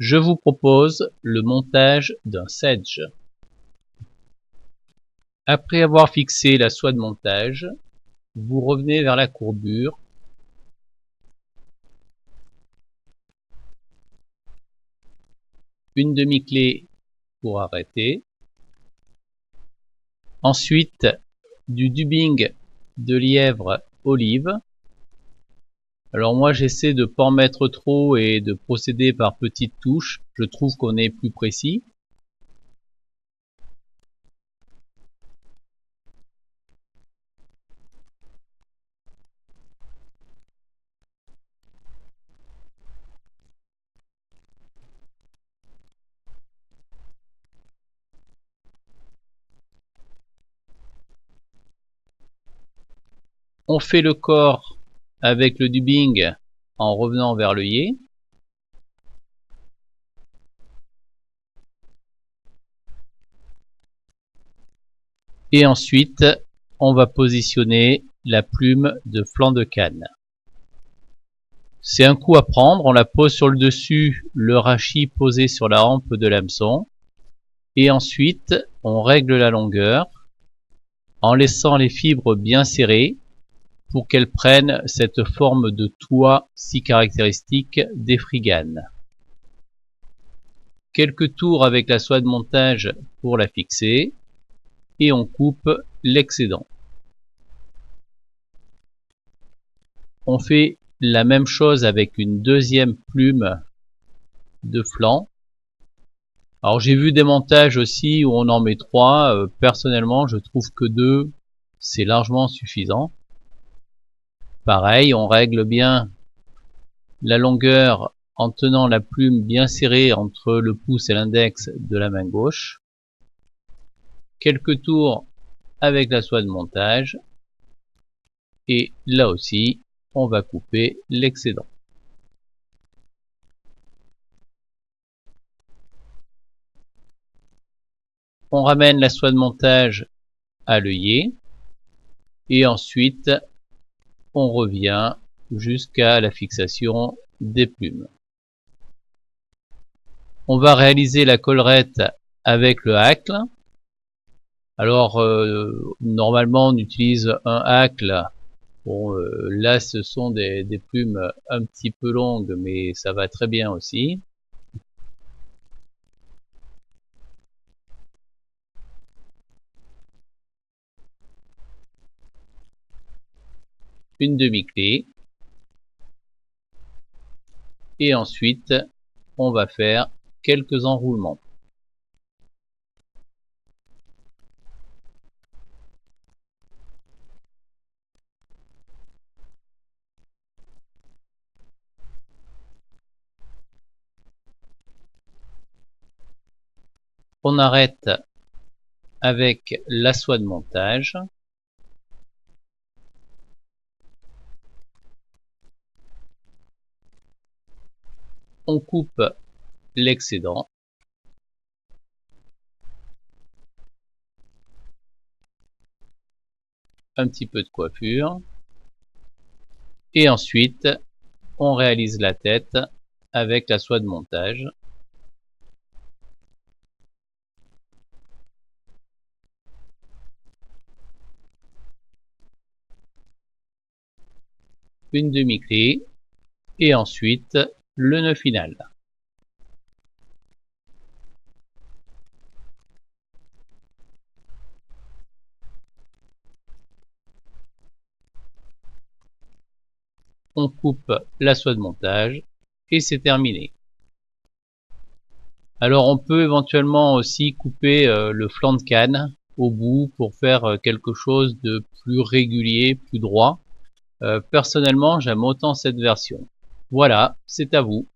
Je vous propose le montage d'un sedge. Après avoir fixé la soie de montage, vous revenez vers la courbure, une demi-clé pour arrêter, ensuite du dubbing de lièvre olive. Alors moi j'essaie de pas en mettre trop et de procéder par petites touches, je trouve qu'on est plus précis. On fait le corps avec le dubbing en revenant vers l'œillet. Et ensuite, on va positionner la plume de flanc de canne. C'est un coup à prendre, on la pose sur le dessus, le rachis posé sur la hampe de l'hameçon. Et ensuite, on règle la longueur en laissant les fibres bien serrées pour qu'elles prennent cette forme de toit si caractéristique des friganes. Quelques tours avec la soie de montage pour la fixer et on coupe l'excédent. On fait la même chose avec une deuxième plume de flanc. Alors j'ai vu des montages aussi où on en met 3. Personnellement, je trouve que 2, c'est largement suffisant. Pareil, on règle bien la longueur en tenant la plume bien serrée entre le pouce et l'index de la main gauche. Quelques tours avec la soie de montage. Et là aussi, on va couper l'excédent. On ramène la soie de montage à l'œillet et ensuite on revient jusqu'à la fixation des plumes. On va réaliser la collerette avec le hacle. Alors normalement on utilise un hacle. Bon, là ce sont des plumes un petit peu longues, mais ça va très bien aussi. Une demi-clé. Et ensuite, on va faire quelques enroulements. On arrête avec la soie de montage. On coupe l'excédent. Un petit peu de coiffure. Et ensuite, on réalise la tête avec la soie de montage. Une demi-clé. Et ensuite, le nœud final. On coupe la soie de montage et c'est terminé. Alors on peut éventuellement aussi couper le flanc de canne au bout pour faire quelque chose de plus régulier, plus droit. Personnellement, j'aime autant cette version. Voilà, c'est à vous.